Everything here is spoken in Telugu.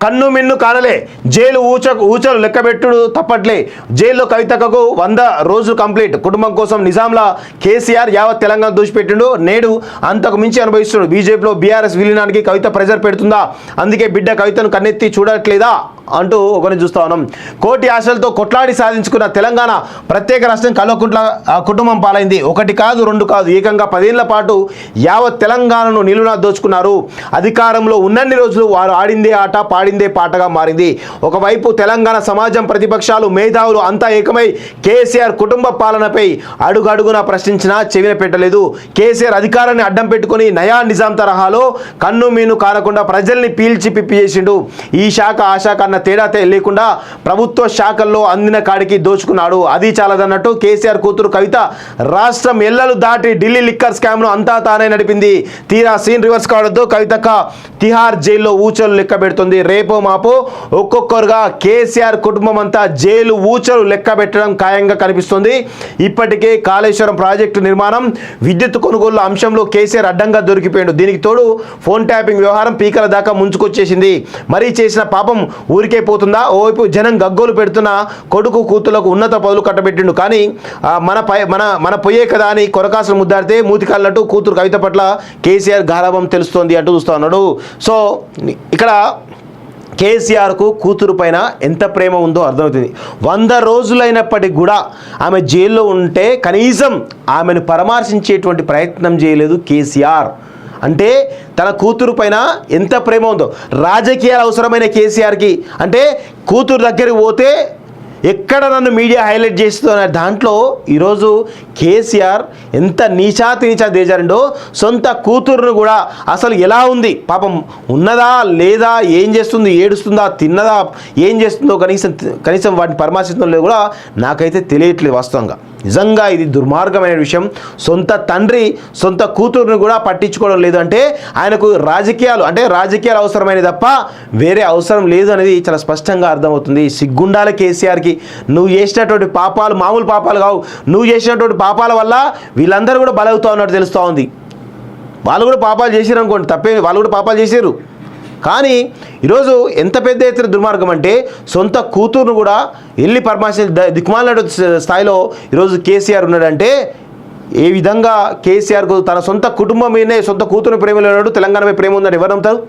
కన్ను మిన్ను కానలే జైలు ఊచలు లెక్కబెట్టుడు తప్పట్లే జైల్లో కవితకు 100 రోజులు కంప్లీట్ కుటుంబం కోసం నిజాంలా కేసీఆర్ యావత్ తెలంగాణ దూచిపెట్టిండు నేడు అంతకు మించి అనుభవిస్తున్నాడు బీజేపీలో బీఆర్ఎస్ విలీనానికి కవిత ప్రెజర్ పెడుతుందా అందుకే బిడ్డ కవితను కన్నెత్తి చూడట్లేదా అంటూ ఒకరిని చూస్తా ఉన్నాం కోటి ఆశలతో కొట్లాడి సాధించుకున్న తెలంగాణ ప్రత్యేక రాష్ట్రం కల్వకుంట్ల కుటుంబం పాలైంది ఒకటి కాదు రెండు కాదు ఏకంగా 10 ఏళ్ల పాటు యావత్ తెలంగాణను నిలువునా దోచుకున్నారు అధికారంలో ఉన్నన్ని రోజులు వారు ఆడిందే ఆట పాడిందే పాటగా మారింది ఒకవైపు తెలంగాణ సమాజం ప్రతిపక్షాలు మేధావులు అంతా ఏకమై కేసీఆర్ కుటుంబ పాలనపై అడుగడుగునా ప్రశ్నించినా చెవిన పెట్టలేదు కేసీఆర్ అధికారాన్ని అడ్డం పెట్టుకుని నయా నిజాం తరహాలో కన్ను మీను కానకుండా ప్రజల్ని పీల్చి పిప్పి చేసిండు ఈ శాఖ ఆ శాఖ అన్న తేడా లేకుండా ప్రభుత్వ శాఖల్లో అందిన కాడికి దోచుకున్నాడు అది చాలదన్నట్టు కేసీఆర్ కూతురు కవిత రాష్ట్రం ఎల్లలు దాటి ఢిల్లీ లిక్కర్ స్కామ్ను అంతా తానే నడిపింది తీరా సీన్ రివర్స్ కావడంతో కవితక్క తిహార్ జైల్లో ఊచలు లెక్క పెడుతుంది రేపో మాపో ఒక్కొక్కరుగా కేసీఆర్ కుటుంబం అంతా జైలు ఊచలు లెక్క పెట్టడం ఖాయంగా కనిపిస్తుంది ఇప్పటికే కాళేశ్వరం ప్రాజెక్టు నిర్మాణం విద్యుత్ కొనుగోలు అంశంలో కేసీఆర్ అడ్డంగా దొరికిపోయాడు దీనికి తోడు ఫోన్ ట్యాపింగ్ వ్యవహారం పీకల దాకా ముంచుకొచ్చేసింది మరీ చేసిన పాపం ఊరికే పోతుందా ఓవైపు జనం గగ్గోలు పెడుతున్న కొడుకు కూతులకు ఉన్నత పదవులు కట్టబెట్టిండు కానీ మన పొయ్యే కదా అని కొరకాసులు ముద్దాడితే మూతి కాళ్ళట్టు కూతురు కవిత పట్ల కేసీఆర్ గారాభం తెలుస్తోంది అంటూ చూస్తూ ఉన్నాడు సో ఇక్కడ కేసీఆర్కు కూతురు పైన ఎంత ప్రేమ ఉందో అర్థమవుతుంది 100 రోజులైనప్పటికీ కూడా ఆమె జైల్లో ఉంటే కనీసం ఆమెను పరామర్శించేటువంటి ప్రయత్నం చేయలేదు కేసీఆర్ అంటే తన కూతురు పైన ఎంత ప్రేమ ఉందో రాజకీయాలు అవసరమైన కేసీఆర్కి అంటే కూతురు దగ్గరికి పోతే ఎక్కడ నన్ను మీడియా హైలైట్ చేస్తున్న దాంట్లో ఈరోజు కేసీఆర్ ఎంత నీచాతి దేజారిండో సొంత కూతురును కూడా అసలు ఎలా ఉంది పాపం ఉన్నదా లేదా ఏం చేస్తుంది ఏడుస్తుందా తిన్నదా ఏం చేస్తుందో కనీసం వాటిని పరామర్శించడం కూడా నాకైతే తెలియట్లేదు వాస్తవంగా నిజంగా ఇది దుర్మార్గమైన విషయం సొంత తండ్రి సొంత కూతురును కూడా పట్టించుకోవడం లేదు అంటే ఆయనకు రాజకీయాలు అవసరమైనది తప్ప వేరే అవసరం లేదు అనేది చాలా స్పష్టంగా అర్థమవుతుంది సిగ్గుండాల కేసీఆర్కి నువ్వు చేసినటువంటి పాపాలు మామూలు పాపాలు కావు నువ్వు చేసినటువంటి పాపాల వల్ల వీళ్ళందరూ కూడా బలవుతా ఉన్నట్టు తెలుస్తూ ఉంది వాళ్ళు కూడా పాపాలు చేసిరు అనుకోండి తప్పే వాళ్ళు కూడా పాపాలు చేశారు కానీ ఈరోజు ఎంత పెద్ద ఎత్తున దుర్మార్గం అంటే సొంత కూతురును కూడా వెళ్ళి పరామర్శించే దిక్కుమాలిన స్థాయిలో ఈరోజు కేసీఆర్ ఉన్నాడంటే ఏ విధంగా కేసీఆర్కు తన సొంత కుటుంబం మీదనే సొంత కూతురు ప్రేమ లేనాడు తెలంగాణపై ప్రేమ ఉందని ఎవరు నమ్ముతారు